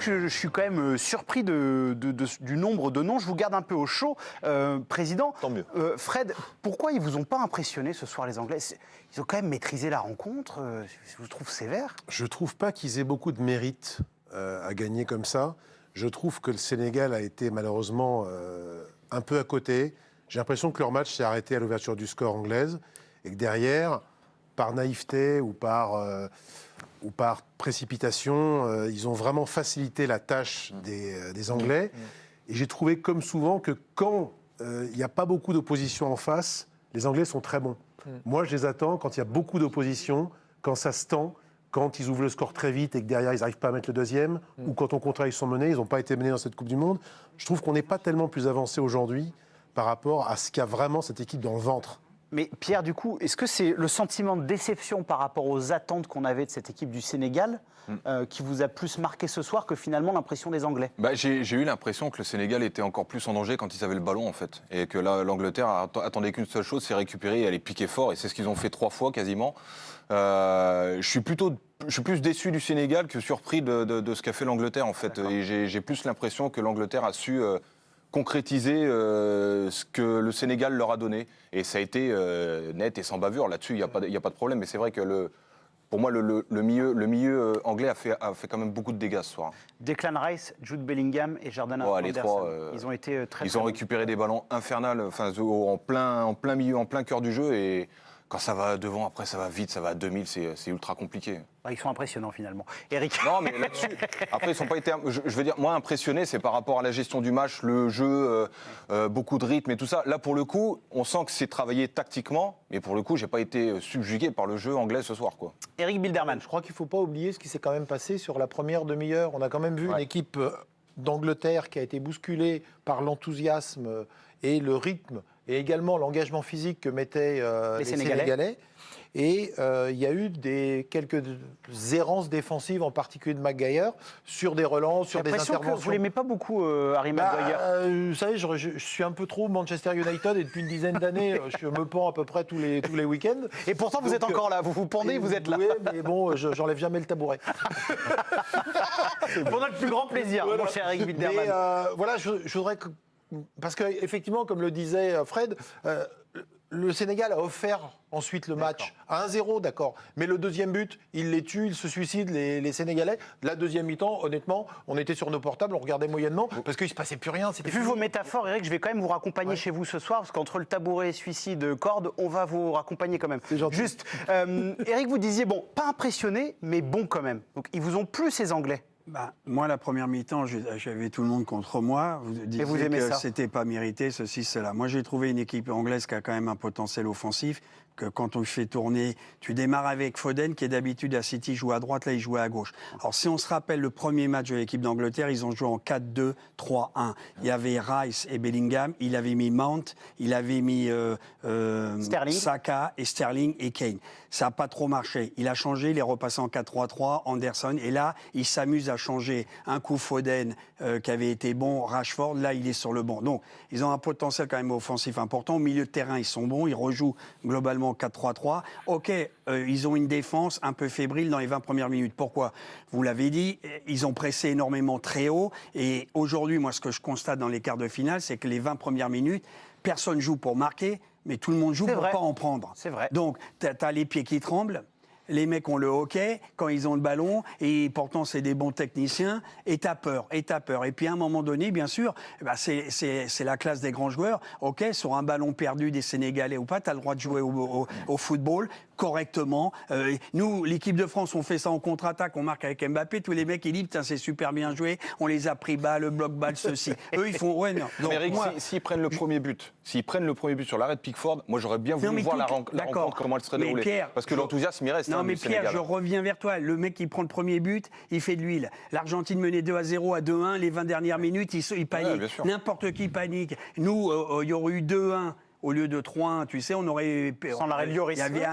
Je suis quand même surpris du nombre de noms. Je vous garde un peu au chaud, Président. Tant mieux. Fred, pourquoi ils vous ont pas impressionné ce soir, les Anglais? Ils ont quand même maîtrisé la rencontre. Je vous trouve sévère. Je trouve pas qu'ils aient beaucoup de mérite à gagner comme ça. Je trouve que le Sénégal a été malheureusement un peu à côté. J'ai l'impression que leur match s'est arrêté à l'ouverture du score anglaise et que derrière, par naïveté ou par précipitation, ils ont vraiment facilité la tâche des Anglais. Et j'ai trouvé, comme souvent, que quand il n'y a pas beaucoup d'opposition en face, les Anglais sont très bons. Moi, je les attends quand il y a beaucoup d'opposition, quand ça se tend, quand ils ouvrent le score très vite et que derrière, ils n'arrivent pas à mettre le deuxième, ou quand au contraire, ils sont menés, ils n'ont pas été menés dans cette Coupe du Monde. Je trouve qu'on n'est pas tellement plus avancé aujourd'hui par rapport à ce qu'a vraiment cette équipe dans le ventre. Mais Pierre, du coup, est-ce que c'est le sentiment de déception par rapport aux attentes qu'on avait de cette équipe du Sénégal qui vous a plus marqué ce soir que finalement l'impression des Anglais? J'ai eu l'impression que le Sénégal était encore plus en danger quand ils avaient le ballon, en fait. Et que l'Angleterre attendait qu'une seule chose, c'est récupérer et aller piquer fort. Et c'est ce qu'ils ont fait 3 fois quasiment. Je suis plus déçu du Sénégal que surpris de ce qu'a fait l'Angleterre, en fait. Et j'ai plus l'impression que l'Angleterre a su concrétiser ce que le Sénégal leur a donné. Et ça a été net et sans bavure. Là-dessus, il n'y a pas de problème. Mais c'est vrai que pour moi, le milieu anglais a fait quand même beaucoup de dégâts ce soir. Declan Rice, Jude Bellingham et Jordan Henderson. Les trois, ils ont été très Ils ont récupéré des ballons infernales, en plein milieu, en plein cœur du jeu. Et quand ça va devant, après ça va vite, ça va à 2000, c'est ultra compliqué. Ils sont impressionnants finalement. Eric. Non, mais là-dessus, après ils sont pas été, je veux dire, moi impressionné, c'est par rapport à la gestion du match, le jeu, beaucoup de rythme et tout ça. Là pour le coup, on sent que c'est travaillé tactiquement, mais pour le coup, j'ai pas été subjugué par le jeu anglais ce soir, quoi. Eric Bilderman. Je crois qu'il faut pas oublier ce qui s'est quand même passé sur la première demi-heure. On a quand même vu une équipe d'Angleterre qui a été bousculée par l'enthousiasme et le rythme et également l'engagement physique que mettaient les Sénégalais. Et il y a eu quelques errances défensives, en particulier de Maguire, sur des relances, sur des interventions. Que vous l'aimez pas beaucoup, Harry Maguire. Vous savez, je suis un peu trop Manchester United et depuis une dizaine d'années, je me pends à peu près tous les week-ends. Et pourtant, vous êtes encore là, vous vous pendez, vous êtes là. Oui, mais bon, j'enlève jamais le tabouret. Pour notre plus grand plaisir, mon cher Eric Bilderman. Mais voilà, je voudrais que... Parce qu'effectivement, comme le disait Fred, le Sénégal a offert ensuite le match à 1-0, d'accord. Mais le deuxième but, il les tue, ils se suicident, les Sénégalais. La deuxième mi-temps, honnêtement, on était sur nos portables, on regardait moyennement, parce qu'il ne se passait plus rien. Vu vos métaphores, Eric, je vais quand même vous raccompagner chez vous ce soir, parce qu'entre le tabouret, suicide, corde, on va vous raccompagner quand même. C'est gentil. Juste, Eric, vous disiez, bon, pas impressionné, mais bon quand même. Donc, ils vous ont plu, ces Anglais? Moi, la première mi-temps, j'avais tout le monde contre moi. Vous disiez que c'était pas mérité, ceci, cela. Moi, j'ai trouvé une équipe anglaise qui a quand même un potentiel offensif, que quand on le fait tourner, tu démarres avec Foden, qui est d'habitude à City, joue à droite, là, il jouait à gauche. Alors, si on se rappelle le premier match de l'équipe d'Angleterre, ils ont joué en 4-2-3-1. Il y avait Rice et Bellingham, il avait mis Mount, il avait mis Saka et Sterling et Kane. Ça n'a pas trop marché. Il a changé, il est repassé en 4-3-3, Anderson, et là, il s'amuse à changer. Un coup Foden, qui avait été bon, Rashford, là, il est sur le banc. Donc, ils ont un potentiel quand même offensif important. Au milieu de terrain, ils sont bons, ils rejouent globalement 4-3-3. OK, ils ont une défense un peu fébrile dans les 20 premières minutes. Pourquoi? Vous l'avez dit, ils ont pressé énormément très haut. Et aujourd'hui, moi, ce que je constate dans les quarts de finale, c'est que les 20 premières minutes, personne joue pour marquer, mais tout le monde joue pour pas en prendre. C'est vrai. Donc, tu as les pieds qui tremblent. Les mecs ont le hockey quand ils ont le ballon et pourtant c'est des bons techniciens et t'as peur. Et puis à un moment donné, bien sûr, c'est la classe des grands joueurs. OK, sur un ballon perdu des Sénégalais ou pas, t'as le droit de jouer au football correctement. Nous, l'équipe de France, on fait ça en contre-attaque, on marque avec Mbappé. Tous les mecs, ils disent, putain, c'est super bien joué. On les a pris bas, le bloc-balle, ceci. Eux, ils font, ouais, non. Donc, mais Eric, s'ils prennent le premier but, sur l'arrêt de Pickford, moi, j'aurais bien voulu voir la rencontre, comment elle serait déroulée. Pierre, parce que l'enthousiasme, il reste. Non, mais Pierre, je reviens vers toi. Le mec qui prend le premier but, il fait de l'huile. L'Argentine menait 2-0 à 2-1. Les 20 dernières minutes, il panique. N'importe qui panique. Nous, il y aurait eu 2-1. Au lieu de 3-1, tu sais, on aurait... Sans l'arrêt de Lloris. Il y avait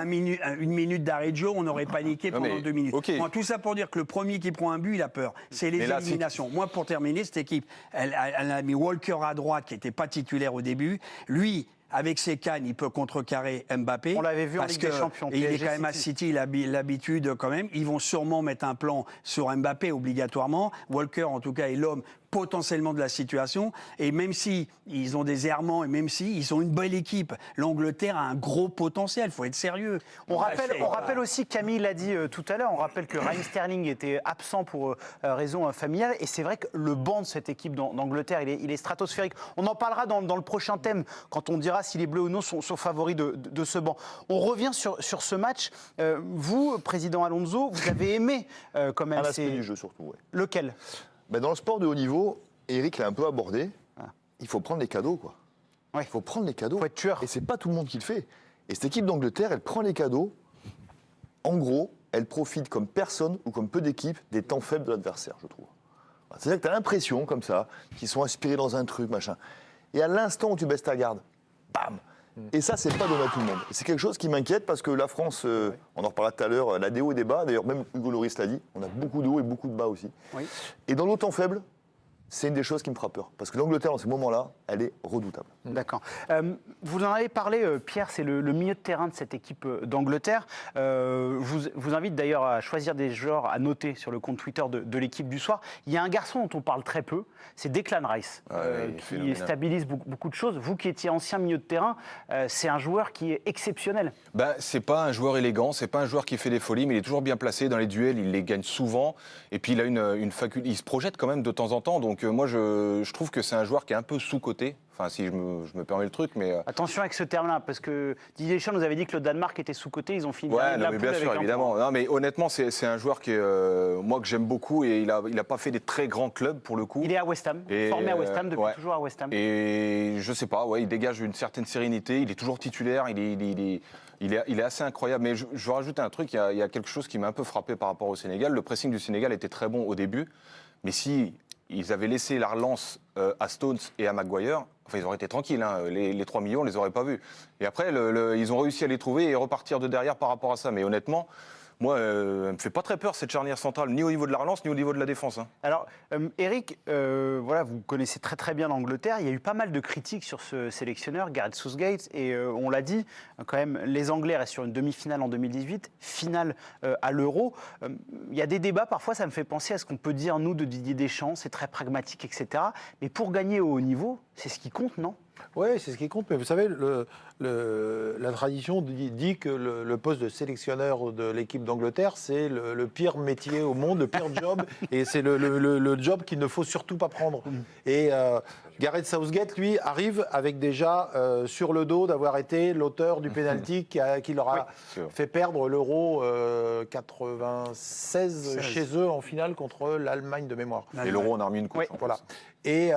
une minute d'arrêt de jeu, on aurait paniqué pendant 2 minutes. Okay. Bon, tout ça pour dire que le premier qui prend un but, il a peur. C'est les éliminations. Moi, pour terminer, cette équipe, elle a mis Walker à droite, qui n'était pas titulaire au début. Lui, avec ses cannes, il peut contrecarrer Mbappé. On l'avait vu en parce Ligue des Champions. Il est PSG quand même à City, il a l'habitude quand même. Ils vont sûrement mettre un plan sur Mbappé obligatoirement. Walker, en tout cas, est l'homme potentiellement de la situation. Et même si ils ont des errements et même si ils ont une belle équipe, l'Angleterre a un gros potentiel. Il faut être sérieux. On rappelle aussi, Camille l'a dit tout à l'heure, on rappelle que Raheem Sterling était absent pour raison familiale. Et c'est vrai que le banc de cette équipe d'Angleterre, il est stratosphérique. On en parlera dans le prochain thème, quand on dira si les Bleus ou non sont favoris de ce banc. On revient sur ce match. Vous, président Alonso, vous avez aimé quand même. Un aspect du jeu surtout, ouais. Lequel? Dans le sport de haut niveau, Eric l'a un peu abordé. Il faut prendre les cadeaux, quoi. Ouais. Il faut prendre les cadeaux. Il faut être tueur. Et c'est pas tout le monde qui le fait. Et cette équipe d'Angleterre, elle prend les cadeaux. En gros, elle profite comme personne ou comme peu d'équipes des temps faibles de l'adversaire, je trouve. C'est-à-dire que tu as l'impression, comme ça, qu'ils sont inspirés dans un truc, machin. Et à l'instant où tu baisses ta garde, bam. Et ça, c'est pas donné à tout le monde. C'est quelque chose qui m'inquiète parce que la France, on en reparlera tout à l'heure, elle a des hauts et des bas. D'ailleurs, même Hugo Lloris l'a dit, on a beaucoup de hauts et beaucoup de bas aussi. Oui. Et dans nos temps faibles, c'est une des choses qui me fera peur. Parce que l'Angleterre, dans ces moments-là, elle est redoutable. D'accord. Vous en avez parlé, Pierre, c'est le milieu de terrain de cette équipe d'Angleterre. Je vous invite d'ailleurs à choisir des joueurs à noter sur le compte Twitter de l'équipe du soir. Il y a un garçon dont on parle très peu, c'est Declan Rice, qui stabilise beaucoup de choses. Vous qui étiez ancien milieu de terrain, c'est un joueur qui est exceptionnel. C'est pas un joueur élégant, c'est pas un joueur qui fait des folies, mais il est toujours bien placé dans les duels, il les gagne souvent. Et puis il a une faculté, il se projette quand même de temps en temps. Donc moi, je trouve que c'est un joueur qui est un peu sous-coté. Enfin, si je me permets le truc, mais... Attention avec ce terme-là, parce que Didier Deschamps nous avait dit que le Danemark était sous-coté, ils ont fini ouais, la mais poule bien sûr, avec évidemment. Non, mais honnêtement, c'est un joueur qui est, moi, que j'aime beaucoup, et il a pas fait des très grands clubs, pour le coup. Il est à West Ham, formé à West Ham, depuis toujours à West Ham. Et je sais pas, il dégage une certaine sérénité, il est toujours titulaire, il est assez incroyable. Mais je veux rajouter un truc, il y a quelque chose qui m'a un peu frappé par rapport au Sénégal. Le pressing du Sénégal était très bon au début, mais si ils avaient laissé la relance à Stones et à Maguire, enfin, ils auraient été tranquilles, hein. Les 3 millions, on ne les aurait pas vus. Et après, ils ont réussi à les trouver et repartir de derrière par rapport à ça. Mais honnêtement, moi, elle ne me fait pas très peur, cette charnière centrale, ni au niveau de la relance, ni au niveau de la défense. Hein. Alors, Eric, voilà, vous connaissez très très bien l'Angleterre. Il y a eu pas mal de critiques sur ce sélectionneur, Gareth Southgate, et on l'a dit, quand même, les Anglais restent sur une demi-finale en 2018, finale à l'Euro. Il y a des débats, parfois ça me fait penser à ce qu'on peut dire, nous, de Didier Deschamps, c'est très pragmatique, etc. Mais pour gagner au haut niveau, c'est ce qui compte, non ? Oui, c'est ce qui compte. Mais vous savez, la tradition dit que le poste de sélectionneur de l'équipe d'Angleterre, c'est le pire métier au monde, le pire job. Et c'est le job qu'il ne faut surtout pas prendre. Et Gareth Southgate, lui, arrive avec déjà sur le dos d'avoir été l'auteur du pénalty qui leur a fait perdre l'Euro 96 chez eux en finale contre l'Allemagne de mémoire. Et l'Euro, on a remis une couche. Voilà. Et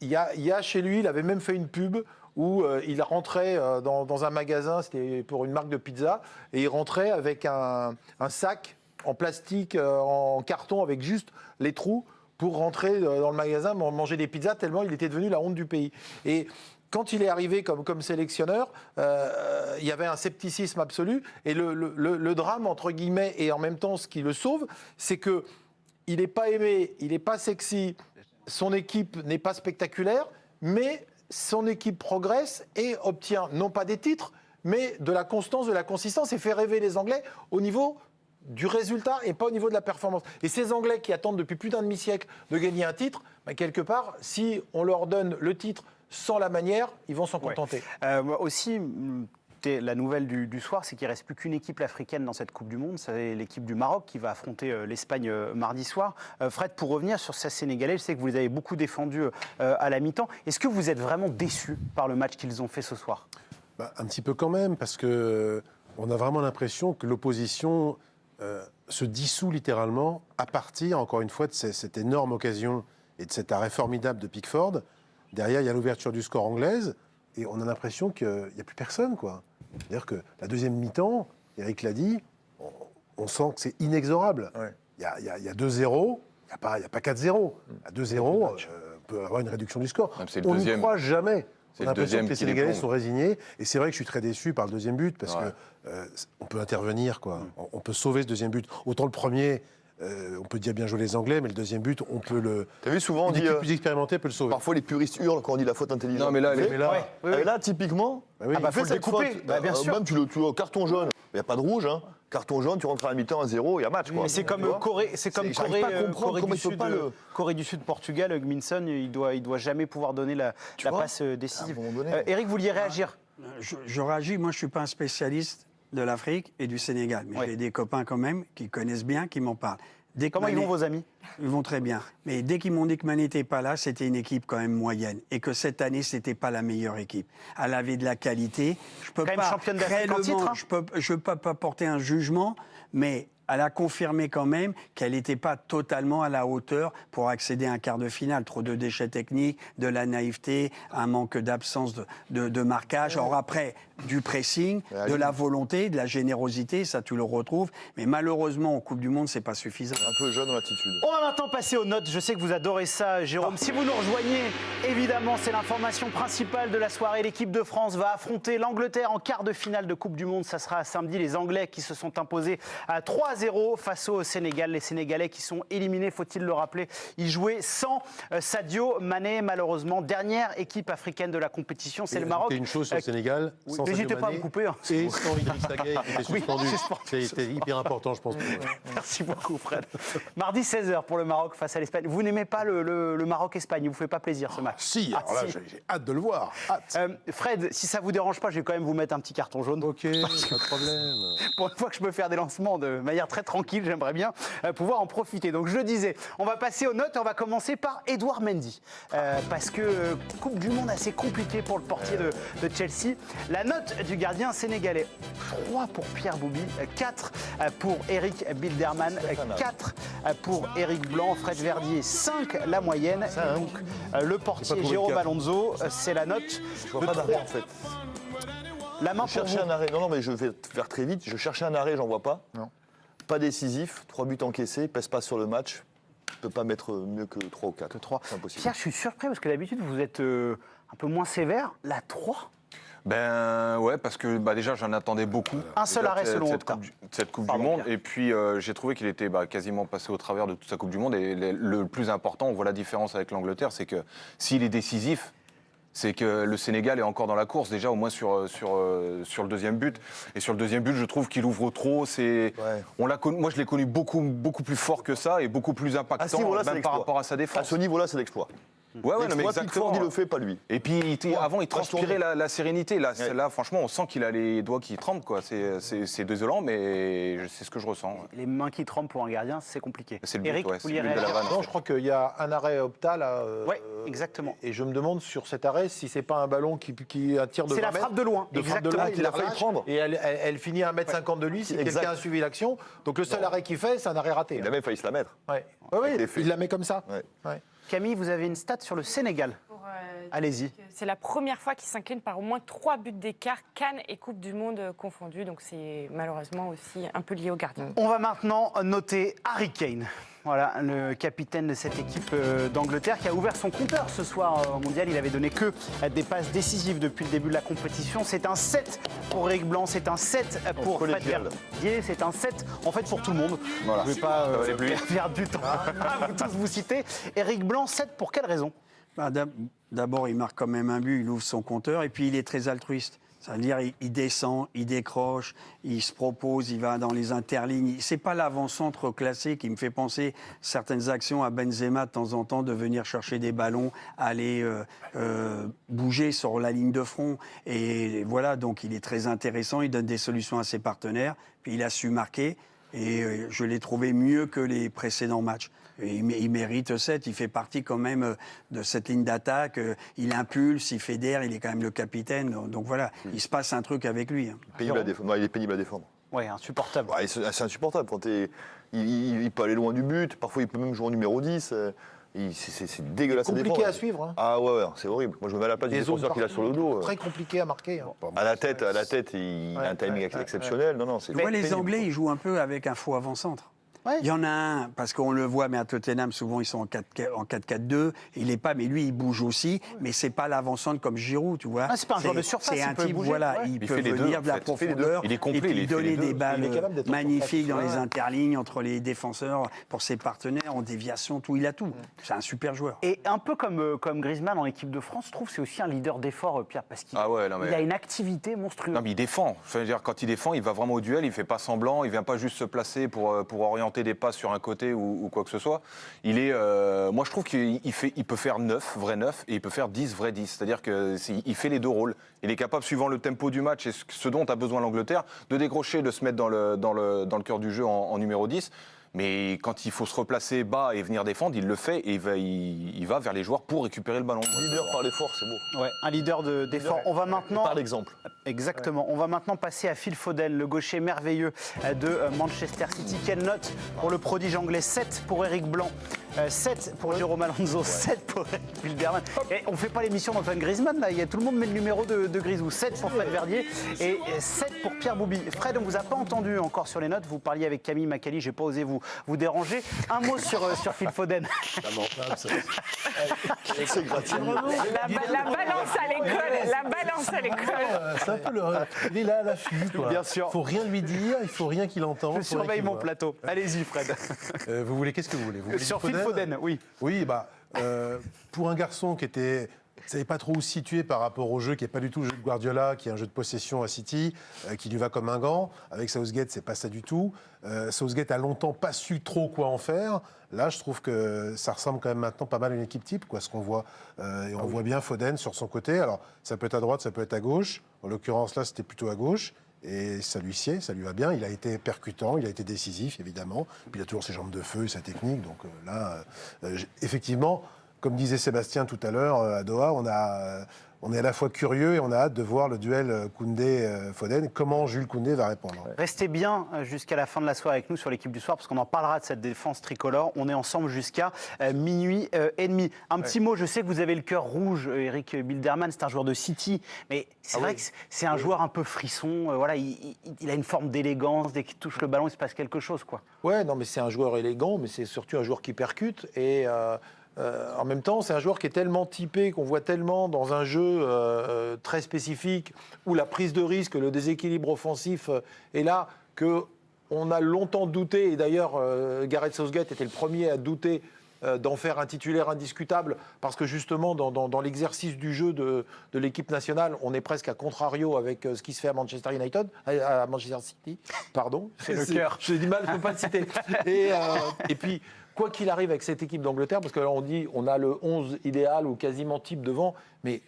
il y a chez lui, il avait même fait une pub où il rentrait dans un magasin, c'était pour une marque de pizza, et il rentrait avec un sac en plastique, en carton, avec juste les trous, pour rentrer dans le magasin, manger des pizzas, tellement il était devenu la honte du pays. Et quand il est arrivé comme sélectionneur, il y avait un scepticisme absolu. Et le drame, entre guillemets, et en même temps ce qui le sauve, c'est qu'il n'est pas aimé, il n'est pas sexy, son équipe n'est pas spectaculaire, mais son équipe progresse et obtient non pas des titres, mais de la constance, de la consistance, et fait rêver les Anglais au niveau du résultat et pas au niveau de la performance. Et ces Anglais qui attendent depuis plus d'un demi-siècle de gagner un titre, quelque part, si on leur donne le titre sans la manière, ils vont s'en contenter. Aussi, la nouvelle du soir, c'est qu'il ne reste plus qu'une équipe africaine dans cette Coupe du Monde. C'est l'équipe du Maroc qui va affronter l'Espagne mardi soir. Fred, pour revenir sur ces Sénégalais, je sais que vous les avez beaucoup défendus à la mi-temps. Est-ce que vous êtes vraiment déçus par le match qu'ils ont fait ce soir ? Un petit peu quand même, parce qu'on a vraiment l'impression que l'opposition se dissout littéralement à partir, encore une fois, de cette énorme occasion et de cet arrêt formidable de Pickford. Derrière, il y a l'ouverture du score anglaise et on a l'impression qu'il n'y a plus personne, quoi. C'est-à-dire que la deuxième mi-temps, Eric l'a dit, on sent que c'est inexorable. Il y a 2-0, il n'y a pas 4-0. À 2-0, on peut avoir une réduction du score. On n'y croit jamais. On a l'impression que les Sénégalais sont résignés. Et c'est vrai que je suis très déçu par le deuxième but, parce qu'on peut intervenir, quoi. On peut sauver ce deuxième but. Autant le premier, On peut dire bien jouer les Anglais, mais le deuxième but, on peut le. T'as vu, souvent, on Une dit. équipe plus expérimentée peut le sauver. Parfois, les puristes hurlent quand on dit la faute intelligente. Non, mais là, Mais là, Ouais, oui, oui. Et là, typiquement, bah oui. Ah bah, il fait faut le cette découper. faute. Bah, bien sûr. Même tu le carton jaune. Il n'y a pas de rouge. Hein. Carton jaune, tu rentres à la mi-temps à 0, il y a match. Quoi. Mais c'est Tu comme vois Corée, c'est comme j'arrive pas à comprendre Corée comment du il peut Sud, pas le- Corée du Sud, Portugal. Gminson, il doit jamais pouvoir donner la vois passe décisive. À un moment donné. Eric, vous vouliez réagir? Je réagis, moi je ne suis pas un spécialiste de l'Afrique et du Sénégal, mais Ouais. j'ai des copains quand même qui connaissent bien, qui m'en parlent. Dès que Comment ils Mané- vont, vos amis? Ils vont très bien. Mais dès qu'ils m'ont dit que Mané n'était pas là, c'était une équipe quand même moyenne. Et que cette année, ce n'était pas la meilleure équipe. Elle avait de la qualité. Je peux Quand même pas championne d'Afrique en réellement- titre, hein. je peux pas porter un jugement, mais elle a confirmé quand même qu'elle n'était pas totalement à la hauteur pour accéder à un quart de finale. Trop de déchets techniques, de la naïveté, un manque d'absence de marquage. Or après, du pressing, de la volonté, de la générosité, ça tu le retrouves. Mais malheureusement, en Coupe du Monde, c'est pas suffisant. Un peu jeune dans l'attitude. On va maintenant passer aux notes. Je sais que vous adorez ça, Jérôme. Si vous nous rejoignez, évidemment, c'est l'information principale de la soirée. L'équipe de France va affronter l'Angleterre en quart de finale de Coupe du Monde. Ça sera samedi. Les Anglais qui se sont imposés à 3-0 face au Sénégal. Les Sénégalais qui sont éliminés, faut-il le rappeler. Ils jouaient sans Sadio Mané, malheureusement. Dernière équipe africaine de la compétition, c'est le Maroc. Une chose sur le Sénégal, sans Sadio N'hésitez pas à Mané me couper. Hein. Et sans Idriss Gueye qui était suspendu. suspendu. C'était hyper important, je pense. Merci beaucoup, Fred. Mardi 16h pour le Maroc face à l'Espagne. Vous n'aimez pas le Maroc-Espagne, il ne vous fait pas plaisir ce match? Si, Ah, alors là, si. j'ai hâte de le voir. Hâte. Fred, si ça vous dérange pas, je vais quand même vous mettre un petit carton jaune. Ok, pas de problème. Pour une fois que je peux faire des lancements de manière très tranquille, j'aimerais bien pouvoir en profiter. Donc je le disais, on va passer aux notes et on va commencer par Edouard Mendy. Parce que Coupe du Monde assez compliquée pour le portier de Chelsea. La note du gardien sénégalais, 3 pour Pierre Bouby, 4 pour Eric Bilderman, 4 pour Eric Blanc, Fred Verdier, 5 la moyenne. Et donc le portier trouvé Jérôme quatre. Alonso, c'est la note Je vois de pas 3. d'arrêt en fait. La main Je pour cherchais vous. un arrêt. Non, mais je vais faire très vite. Je cherchais un arrêt, j'en vois pas. Non. Pas décisif, 3 buts encaissés, pèse pas sur le match. Ne peut pas mettre mieux que 3 ou 4. Que 3. C'est impossible. Pierre, je suis surpris parce que d'habitude, vous êtes un peu moins sévère. La 3 Ben ouais, parce que déjà j'en attendais beaucoup. Un seul Déjà, arrêt de selon cette Opta. coupe de cette Coupe Pardon, du Monde. Pierre. Et puis j'ai trouvé qu'il était quasiment passé au travers de toute sa Coupe du Monde. Et le plus important, on voit la différence avec l'Angleterre, c'est que s'il est décisif, c'est que le Sénégal est encore dans la course, déjà au moins sur le deuxième but. Et sur le deuxième but, je trouve qu'il ouvre trop. Moi, je l'ai connu beaucoup plus fort que ça et beaucoup plus À ce impactant, niveau-là, c'est même par l'exploit. rapport à sa À défense. ce niveau-là, c'est l'exploit. Ouais, non, mais L'exploit, exactement. Pickford, il le fait, pas lui. Et puis avant, il Moi, je transpirait tourne. la sérénité. Là, Ouais. là, franchement, on sent qu'il a les doigts qui tremblent. Quoi. C'est désolant, mais c'est ce que je ressens. Ouais. Les mains qui tremblent pour un gardien, c'est compliqué. C'est le but, Eric, ouais, vous c'est vouliez le but de la réagir vanne. Non, je crois qu'il y a un arrêt Opta là. Ouais, exactement. Et je me demande sur cet arrêt si c'est pas un ballon qui un tir de C'est 20 la frappe de loin, de frappe de exactement. loin, qu'il il a la failli relâche, prendre. et elle finit à 1m50 de lui si Exact. quelqu'un a suivi l'action. Donc le seul arrêt qu'il fait, c'est un arrêt raté. Il a même failli se la mettre. Ouais. Ouais, ouais, Avec les faits. il la met comme ça. Ouais. Ouais. Camille, vous avez une stat sur le Sénégal. Allez-y. C'est la première fois qu'il s'incline par au moins 3 buts d'écart, Cannes et Coupe du Monde confondus. Donc c'est malheureusement aussi un peu lié au gardien. On va maintenant noter Harry Kane. Voilà, le capitaine de cette équipe d'Angleterre qui a ouvert son compteur ce soir au Mondial. Il avait donné que des passes décisives depuis le début de la compétition. C'est un 7 pour Eric Blanc, c'est un 7 pour Fred collégial. Verdier, c'est un 7 en fait pour tout le monde. Voilà. Je ne vais pas Ça va aller plus vite. perdre du temps à vous tous vous citer. Eric Blanc, 7 pour quelle raison? D'abord, il marque quand même un but, il ouvre son compteur, et puis il est très altruiste. C'est-à-dire, il descend, il décroche, il se propose, il va dans les interlignes. C'est pas l'avant-centre classé qui me fait penser certaines actions à Benzema de temps en temps de venir chercher des ballons, aller bouger sur la ligne de front. Et voilà, donc il est très intéressant, il donne des solutions à ses partenaires, puis il a su marquer. Et je l'ai trouvé mieux que les précédents matchs. Et il mérite 7, il fait partie quand même de cette ligne d'attaque. Il impulse, il fédère, il est quand même le capitaine. Donc voilà, il se passe un truc avec lui. Pénible à défendre. Non, il est pénible à défendre. Ouais, insupportable. Ouais, c'est insupportable. Quand il peut aller loin du but, parfois il peut même jouer en numéro 10. C'est dégueulasse à défendre. Compliqué à suivre. Hein. Ah ouais, c'est horrible. Moi je me mets à la place du Des zones défenseur qu'il a sur le dos. Très compliqué à marquer. Hein. À la tête, il a un timing exceptionnel. Non, c'est Tu vois, les pénible. Anglais, ils jouent un peu avec un faux avant-centre. Ouais. Il y en a un, parce qu'on le voit, mais à Tottenham, souvent, ils sont en 4-4-2. Il est pas, mais lui, il bouge aussi. Mais c'est pas l'avancante comme Giroud, tu vois. Ah, c'est pas un joueur de surface, C'est il un peut type, bouger, voilà, ouais. il Il peut fait les deux, venir en de la fait. Il fait les deux. profondeur. Il est complet, et puis il fait donner les deux. des balles Il est capable d'être en magnifiques dans surface. les interlignes, entre les défenseurs, pour ses partenaires, en déviation, tout. Il a tout. C'est un super joueur. Et un peu comme Griezmann en équipe de France, je trouve que c'est aussi un leader d'effort, Pierre, parce qu'il Ah ouais, non, mais- il a une activité monstrueuse. Non, mais il défend. Je veux dire, quand il défend, il va vraiment au duel, il fait pas semblant, il vient pas juste se placer pour orienter des passes sur un côté ou quoi que ce soit. Il est, moi, je trouve qu'il peut faire 9, vrai 9, et il peut faire 10, vrai 10. C'est-à-dire qu'il fait les deux rôles. Il est capable, suivant le tempo du match et ce dont a besoin l'Angleterre, de décrocher, de se mettre dans le cœur du jeu en numéro 10. Mais quand il faut se replacer bas et venir défendre, il le fait et il va vers les joueurs pour récupérer le ballon. Leader par l'effort, c'est beau. Ouais, un leader d'effort. On va maintenant. Par l'exemple. Exactement. On va maintenant passer à Phil Foden, le gaucher merveilleux de Manchester City. Quelle note pour le prodige anglais? 7 pour Eric Blanc, 7 pour Jérôme Alonso, 7 pour Eric Bilderman. Et on ne fait pas l'émission d'Antoine Griezmann, là. Tout le monde met le numéro de Grisou. 7 pour Fred Verdier et 7 pour Pierre Boubi. Fred, on ne vous a pas entendu encore sur les notes. Vous parliez avec Camille Macali, je n'ai pas osé vous déranger. Un mot sur Phil Foden. C'est gratuit. La balance à l'école, la balance à l'école. C'est un peu il est là à l'affût, quoi. Bien sûr. Il faut rien lui dire, il faut rien qu'il entende. Je surveille mon plateau. Allez-y, Fred. Vous voulez, qu'est-ce que vous voulez? Vous voulez Sur du Phil Foden, oui. Oui, pour un garçon qui était... ne savait pas trop où se situer par rapport au jeu, qui n'est pas du tout le jeu de Guardiola, qui est un jeu de possession à City, qui lui va comme un gant. Avec Southgate, c'est pas ça du tout. Southgate a longtemps pas su trop quoi en faire. Là, je trouve que ça ressemble quand même maintenant pas mal à une équipe type, quoi, ce qu'on voit. Et on voit bien Foden sur son côté. Alors, ça peut être à droite, ça peut être à gauche. En l'occurrence, là, c'était plutôt à gauche. Et ça lui sied, ça lui va bien. Il a été percutant, il a été décisif, évidemment. Puis il a toujours ses jambes de feu et sa technique. Donc effectivement, comme disait Sébastien tout à l'heure à Doha, on est à la fois curieux et on a hâte de voir le duel Koundé-Foden. Comment Jules Koundé va répondre. Restez bien jusqu'à la fin de la soirée avec nous sur l'équipe du soir, parce qu'on en parlera de cette défense tricolore. On est ensemble jusqu'à minuit et demi. Un petit mot, je sais que vous avez le cœur rouge, Eric Bilderman, c'est un joueur de City, mais c'est vrai que c'est un joueur un peu frisson. Voilà, il a une forme d'élégance, dès qu'il touche le ballon, il se passe quelque chose, quoi. Ouais, non, mais c'est un joueur élégant, mais c'est surtout un joueur qui percute. Et en même temps, c'est un joueur qui est tellement typé, qu'on voit tellement dans un jeu très spécifique, où la prise de risque, le déséquilibre offensif est là, qu'on a longtemps douté. Et d'ailleurs, Gareth Southgate était le premier à douter d'en faire un titulaire indiscutable, parce que justement, dans l'exercice du jeu de l'équipe nationale, on est presque à contrario avec ce qui se fait à Manchester United, à Manchester City, pardon. C'est le cœur. J'ai du mal, je ne peux pas le citer. Et puis, quoi qu'il arrive avec cette équipe d'Angleterre, parce que là, on dit on a le 11 idéal ou quasiment type devant, mais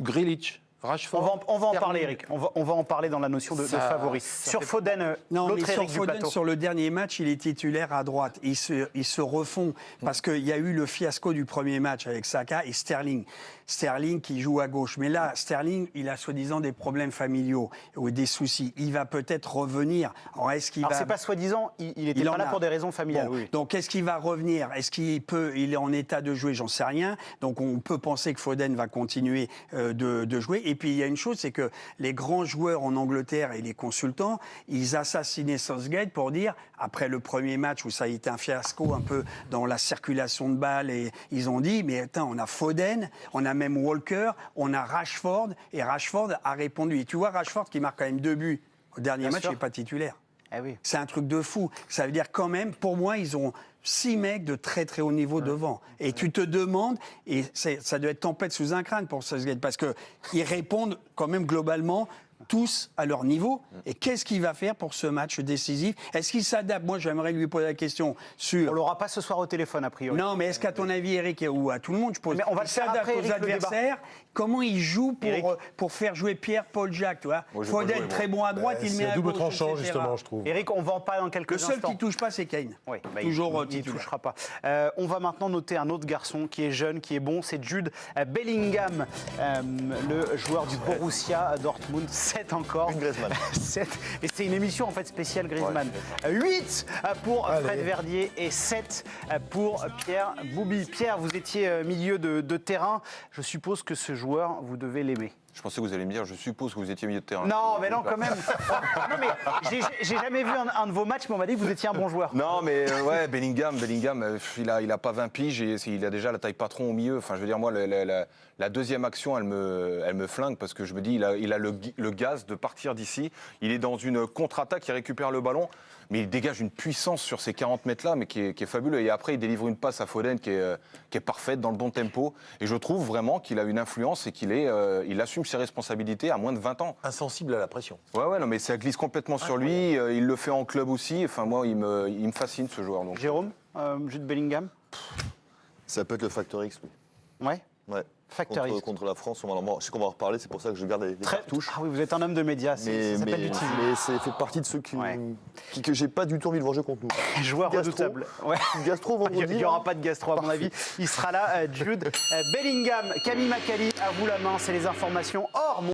Grealish, Rashford... On va en parler, Eric. On va en parler dans la notion de favori. Sur Foden, Non, mais l'autre sur Eric du Foden, plateau. sur le dernier match, il est titulaire à droite. Ils se refont parce qu'il y a eu le fiasco du premier match avec Saka et Sterling. Sterling qui joue à gauche. Mais là, Sterling, il a soi-disant des problèmes familiaux ou des soucis. Il va peut-être revenir. Alors, est-ce qu'il Alors, va... c'est pas soi-disant, il était pas là pour des raisons familiales. Bon, Oui. donc, est-ce qu'il va revenir? Est-ce il est en état de jouer? J'en sais rien. Donc, on peut penser que Foden va continuer de jouer. Et puis, il y a une chose, c'est que les grands joueurs en Angleterre et les consultants, ils assassinaient Southgate pour dire, après le premier match où ça a été un fiasco un peu dans la circulation de balles, et ils ont dit, mais attends, on a Foden, on a même Walker, on a Rashford, et Rashford a répondu. Et tu vois, Rashford qui marque quand même 2 buts au dernier match, il n'est pas titulaire. Eh oui. C'est un truc de fou. Ça veut dire quand même, pour moi, ils ont 6 mecs de très très haut niveau devant. Et tu te demandes, et ça doit être tempête sous un crâne pour Southgate, parce qu'ils répondent quand même globalement tous à leur niveau. Et qu'est-ce qu'il va faire pour ce match décisif? Est-ce qu'il s'adapte? Moi, j'aimerais lui poser la question sur... On l'aura pas ce soir au téléphone, a priori. Non, mais est-ce qu'à ton avis, Eric, ou à tout le monde, je pose, Mais on va il le faire s'adapte après, aux Eric, le débat. adversaires? Comment il joue Eric. pour faire jouer Pierre-Paul Jacques, tu vois? Moi, je vais pas Foden, jouer, moi. très bon à droite, il met C'est à un double gauche, tranchant, etc. justement, je trouve. Eric, on va en parler dans quelques Le seul instants. qui touche pas, c'est Kane. Oui, bah, Toujours il ne titulaire. touchera pas. On va maintenant noter un autre garçon qui est jeune, qui est bon, c'est Jude Bellingham, le joueur du Borussia Dortmund. 7 encore. Une Griezmann. 7. Et c'est une émission en fait spéciale Griezmann. 8 pour Fred Verdier et 7 pour Pierre Boubi. Pierre, vous étiez milieu de terrain. Je suppose que ce joueur, vous devez l'aimer. Je pensais que vous alliez me dire, je suppose que vous étiez milieu de terrain. Non, mais non, quand même. Non, mais j'ai jamais vu un de vos matchs, mais on m'a dit que vous étiez un bon joueur. Non, mais ouais, Bellingham, il a pas 20 piges et il a déjà la taille patron au milieu. Enfin, je veux dire, moi, la deuxième action, elle me flingue parce que je me dis, il a le gaz de partir d'ici. Il est dans une contre-attaque, il récupère le ballon, mais il dégage une puissance sur ces 40 mètres-là, mais qui est fabuleux. Et après, il délivre une passe à Foden qui est parfaite, dans le bon tempo. Et je trouve vraiment qu'il a une influence et il assume ses responsabilités à moins de 20 ans. Insensible à la pression. Ouais, non, mais ça glisse complètement sur lui. Il le fait en club aussi. Enfin, moi, il me fascine, ce joueur. Donc. Jérôme, Jude Bellingham. Ça peut être le facteur X, oui. Ouais. Ouais. Facteur X. Contre la France, je sais qu'on va en reparler, c'est pour ça que je garde les cartouches. Ah oui, vous êtes un homme de médias, ça s'appelle du TV. Mais ça fait partie de ceux que j'ai pas du tout envie de venger contre nous. Joueur Gastro. redoutable. Ouais. Gastro vendredi. Il n'y aura pas de gastro, à mon avis. Il sera là, Jude Bellingham. Camille Macali, à vous la main, c'est les informations hors